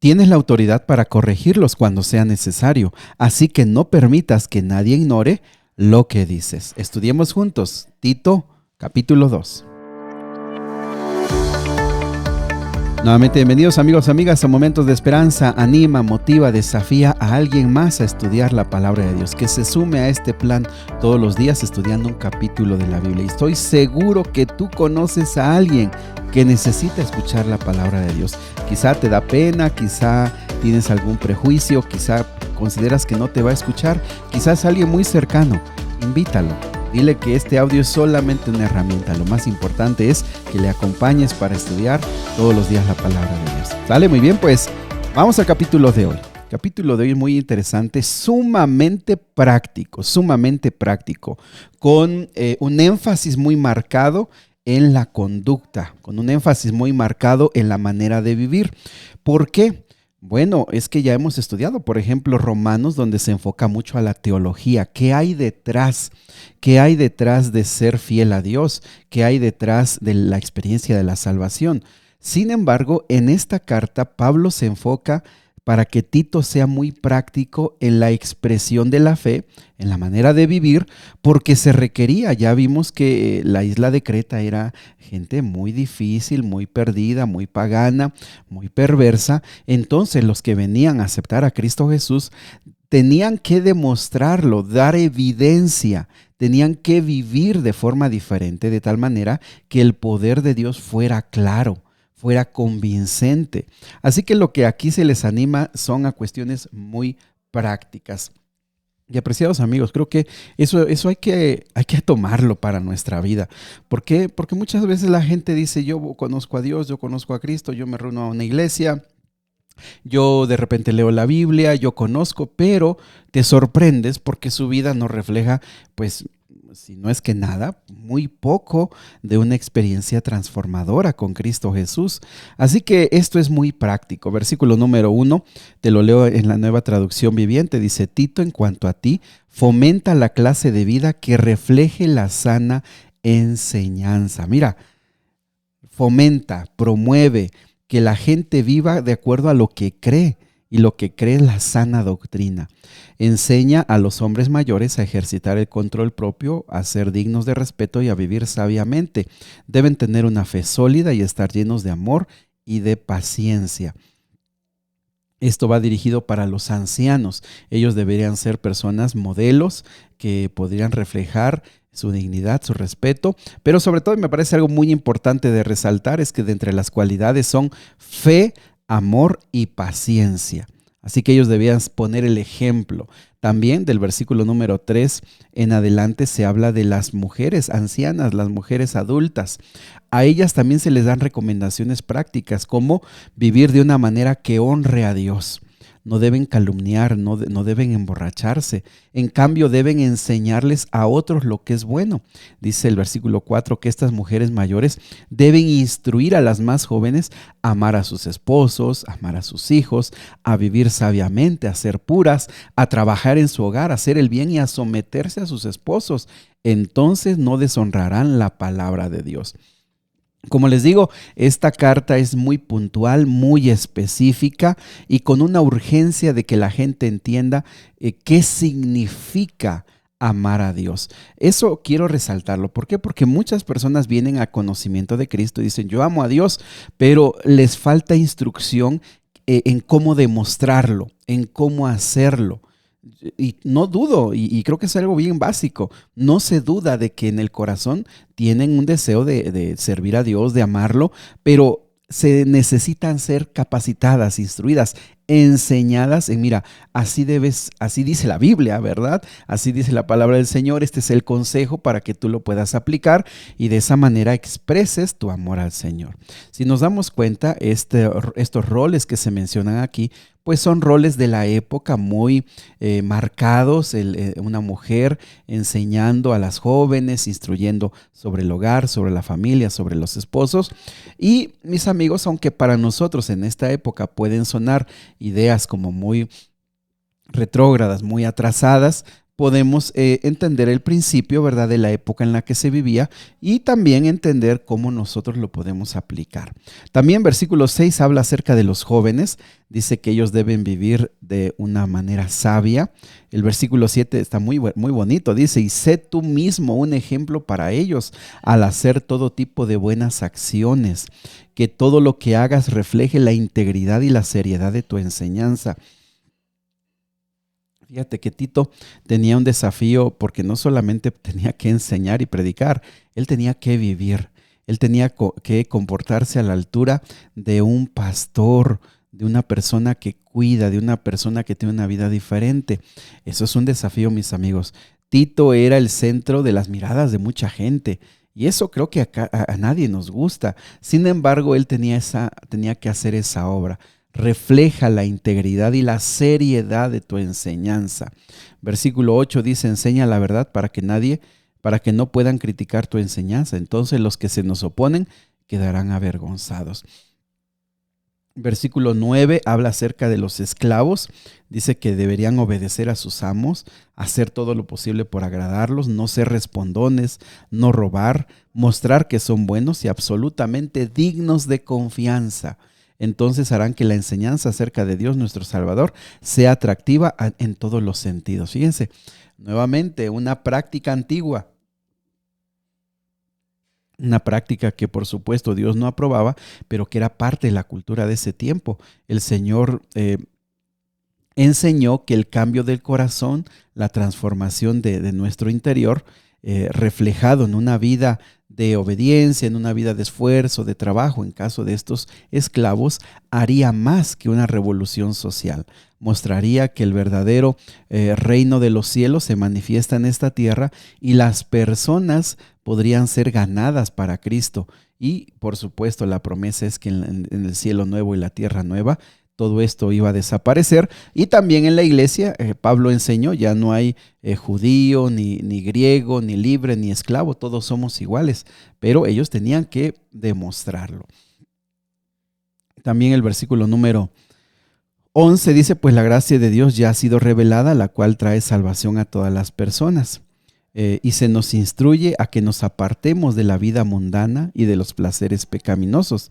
Tienes la autoridad para corregirlos cuando sea necesario, así que no permitas que nadie ignore lo que dices. Estudiemos juntos Tito, capítulo 2. Nuevamente, bienvenidos amigos, amigas a Momentos de Esperanza. Anima, motiva, desafía a alguien más a estudiar la palabra de Dios, que se sume a este plan todos los días estudiando un capítulo de la Biblia. Y estoy seguro que tú conoces a alguien que necesita escuchar la palabra de Dios. Quizá te da pena, quizá tienes algún prejuicio, quizá consideras que no te va a escuchar, quizás alguien muy cercano. Invítalo. Dile que este audio es solamente una herramienta. Lo más importante es que le acompañes para estudiar todos los días la palabra de Dios. ¿Sale? Muy bien, pues vamos al capítulo de hoy. El capítulo de hoy es muy interesante, sumamente práctico, con un énfasis muy marcado en la conducta, con un énfasis muy marcado en la manera de vivir. ¿Por qué? Bueno, es que ya hemos estudiado, por ejemplo, Romanos, donde se enfoca mucho a la teología. ¿Qué hay detrás? ¿Qué hay detrás de ser fiel a Dios? ¿Qué hay detrás de la experiencia de la salvación? Sin embargo, en esta carta, Pablo se enfoca para que Tito sea muy práctico en la expresión de la fe, en la manera de vivir, porque se requería. Ya vimos que la isla de Creta era gente muy difícil, muy perdida, muy pagana, muy perversa. Entonces los que venían a aceptar a Cristo Jesús tenían que demostrarlo, dar evidencia, tenían que vivir de forma diferente, de tal manera que el poder de Dios fuera claro, fuera convincente. Así que lo que aquí se les anima son a cuestiones muy prácticas. Y apreciados amigos, creo que eso hay que tomarlo para nuestra vida. ¿Por qué? Porque muchas veces la gente dice, yo conozco a Dios, yo conozco a Cristo, yo me reúno a una iglesia, yo de repente leo la Biblia, yo conozco, pero te sorprendes porque su vida no refleja, pues, si no es que nada, muy poco de una experiencia transformadora con Cristo Jesús. Así que esto es muy práctico. Versículo número 1, te lo leo en la Nueva Traducción Viviente, dice: Tito, en cuanto a ti, fomenta la clase de vida que refleje la sana enseñanza. Mira, fomenta, promueve que la gente viva de acuerdo a lo que cree. Y lo que cree es la sana doctrina. Enseña a los hombres mayores a ejercitar el control propio, a ser dignos de respeto y a vivir sabiamente. Deben tener una fe sólida y estar llenos de amor y de paciencia. Esto va dirigido para los ancianos. Ellos deberían ser personas modelos que podrían reflejar su dignidad, su respeto, pero sobre todo me parece algo muy importante de resaltar es que de entre las cualidades son fe, amor y paciencia. Así que ellos debían poner el ejemplo. También del versículo número 3 en adelante se habla de las mujeres ancianas, las mujeres adultas. A ellas también se les dan recomendaciones prácticas como vivir de una manera que honre a Dios. No deben calumniar, no deben emborracharse. En cambio, deben enseñarles a otros lo que es bueno. Dice el versículo 4 que estas mujeres mayores deben instruir a las más jóvenes a amar a sus esposos, a amar a sus hijos, a vivir sabiamente, a ser puras, a trabajar en su hogar, a hacer el bien y a someterse a sus esposos. Entonces no deshonrarán la palabra de Dios. Como les digo, esta carta es muy puntual, muy específica y con una urgencia de que la gente entienda qué significa amar a Dios. Eso quiero resaltarlo. ¿Por qué? Porque muchas personas vienen a conocimiento de Cristo y dicen, yo amo a Dios, pero les falta instrucción en cómo demostrarlo, en cómo hacerlo. Y no dudo, y creo que es algo bien básico, no se duda de que en el corazón tienen un deseo de servir a Dios, de amarlo, pero se necesitan ser capacitadas, instruidas, enseñadas en, mira, así dice la Biblia, ¿verdad? Así dice la palabra del Señor, este es el consejo para que tú lo puedas aplicar y de esa manera expreses tu amor al Señor. Si nos damos cuenta, estos roles que se mencionan aquí, pues son roles de la época muy marcados, una mujer enseñando a las jóvenes, instruyendo sobre el hogar, sobre la familia, sobre los esposos. Y mis amigos, aunque para nosotros en esta época pueden sonar ideas como muy retrógradas, muy atrasadas, podemos entender el principio, ¿verdad?, de la época en la que se vivía y también entender cómo nosotros lo podemos aplicar. También versículo 6 habla acerca de los jóvenes, dice que ellos deben vivir de una manera sabia. El versículo 7 está muy bonito, dice, y sé tú mismo un ejemplo para ellos al hacer todo tipo de buenas acciones, que todo lo que hagas refleje la integridad y la seriedad de tu enseñanza. Fíjate que Tito tenía un desafío porque no solamente tenía que enseñar y predicar, él tenía que vivir, él tenía que comportarse a la altura de un pastor, de una persona que cuida, de una persona que tiene una vida diferente. Eso es un desafío, mis amigos. Tito era el centro de las miradas de mucha gente y eso creo que a nadie nos gusta. Sin embargo, él tenía que hacer esa obra. Refleja la integridad y la seriedad de tu enseñanza. Versículo 8 dice, enseña la verdad para que no puedan criticar tu enseñanza. Entonces los que se nos oponen quedarán avergonzados. Versículo 9 habla acerca de los esclavos. Dice que deberían obedecer a sus amos, hacer todo lo posible por agradarlos, no ser respondones, no robar, mostrar que son buenos y absolutamente dignos de confianza. Entonces harán que la enseñanza acerca de Dios nuestro Salvador sea atractiva en todos los sentidos. Fíjense, nuevamente una práctica antigua, una práctica que por supuesto Dios no aprobaba, pero que era parte de la cultura de ese tiempo. El Señor enseñó que el cambio del corazón, la transformación de nuestro interior, reflejado en una vida de obediencia, en una vida de esfuerzo, de trabajo, en caso de estos esclavos, haría más que una revolución social. Mostraría que el verdadero reino de los cielos se manifiesta en esta tierra y las personas podrían ser ganadas para Cristo. Y por supuesto la promesa es que en el cielo nuevo y la tierra nueva, todo esto iba a desaparecer. Y también en la iglesia, Pablo enseñó, ya no hay judío, ni griego, ni libre, ni esclavo, todos somos iguales, pero ellos tenían que demostrarlo. También el versículo número 11 dice, pues la gracia de Dios ya ha sido revelada, la cual trae salvación a todas las personas. Y se nos instruye a que nos apartemos de la vida mundana y de los placeres pecaminosos.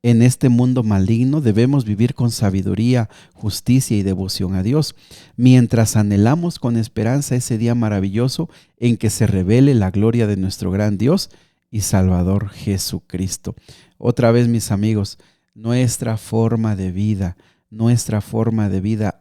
En este mundo maligno debemos vivir con sabiduría, justicia y devoción a Dios, mientras anhelamos con esperanza ese día maravilloso en que se revele la gloria de nuestro gran Dios y Salvador Jesucristo. Otra vez, mis amigos, nuestra forma de vida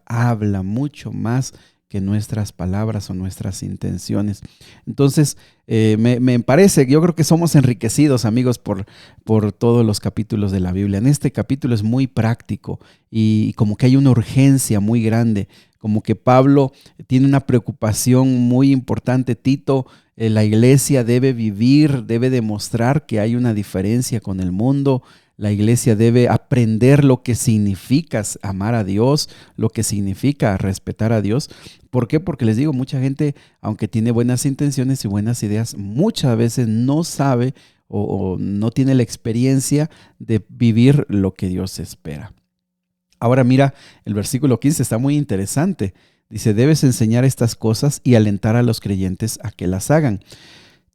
habla mucho más que nuestras palabras o nuestras intenciones. Entonces, me parece, yo creo que somos enriquecidos, amigos, por todos los capítulos de la Biblia. En este capítulo es muy práctico y como que hay una urgencia muy grande, como que Pablo tiene una preocupación muy importante. Tito, la iglesia debe vivir, debe demostrar que hay una diferencia con el mundo. La iglesia debe aprender lo que significa amar a Dios, lo que significa respetar a Dios. ¿Por qué? Porque les digo, mucha gente, aunque tiene buenas intenciones y buenas ideas, muchas veces no sabe o no tiene la experiencia de vivir lo que Dios espera. Ahora mira, el versículo 15 está muy interesante. Dice, debes enseñar estas cosas y alentar a los creyentes a que las hagan.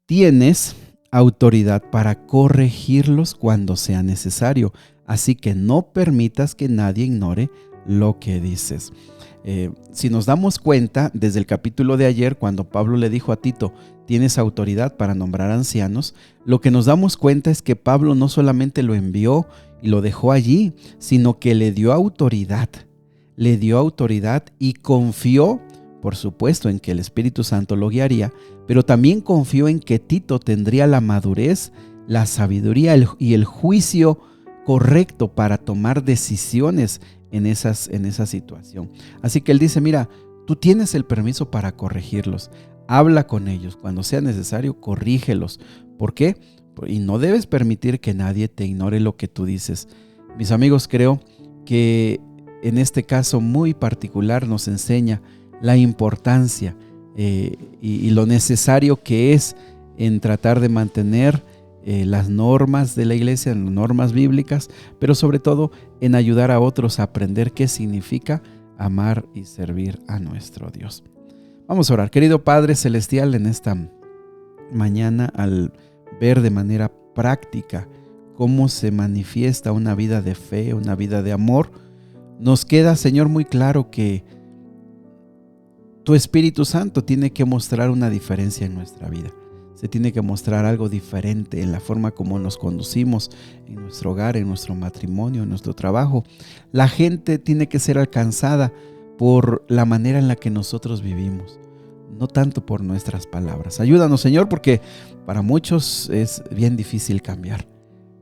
Tienes autoridad para corregirlos cuando sea necesario, así que no permitas que nadie ignore lo que dices. Si nos damos cuenta, desde el capítulo de ayer, cuando Pablo le dijo a Tito, tienes autoridad para nombrar ancianos, lo que nos damos cuenta es que Pablo no solamente lo envió y lo dejó allí, sino que le dio autoridad y confió, por supuesto, en que el Espíritu Santo lo guiaría, pero también confió en que Tito tendría la madurez, la sabiduría y el juicio correcto para tomar decisiones en esa situación. Así que él dice, mira, tú tienes el permiso para corregirlos, habla con ellos, cuando sea necesario, corrígelos. ¿Por qué? Y no debes permitir que nadie te ignore lo que tú dices. Mis amigos, creo que en este caso muy particular nos enseña la importancia y lo necesario que es en tratar de mantener las normas de la iglesia, las normas bíblicas, pero sobre todo en ayudar a otros a aprender qué significa amar y servir a nuestro Dios. Vamos a orar. Querido Padre Celestial, en esta mañana, al ver de manera práctica cómo se manifiesta una vida de fe, una vida de amor, nos queda, Señor, muy claro que tu Espíritu Santo tiene que mostrar una diferencia en nuestra vida. Se tiene que mostrar algo diferente en la forma como nos conducimos en nuestro hogar, en nuestro matrimonio, en nuestro trabajo. La gente tiene que ser alcanzada por la manera en la que nosotros vivimos, no tanto por nuestras palabras. Ayúdanos, Señor, porque para muchos es bien difícil cambiar,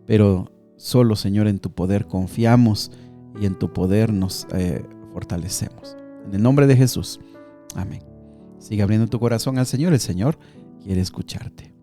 pero solo, Señor, en tu poder confiamos y en tu poder nos fortalecemos. En el nombre de Jesús. Amén. Sigue abriendo tu corazón al Señor. El Señor quiere escucharte.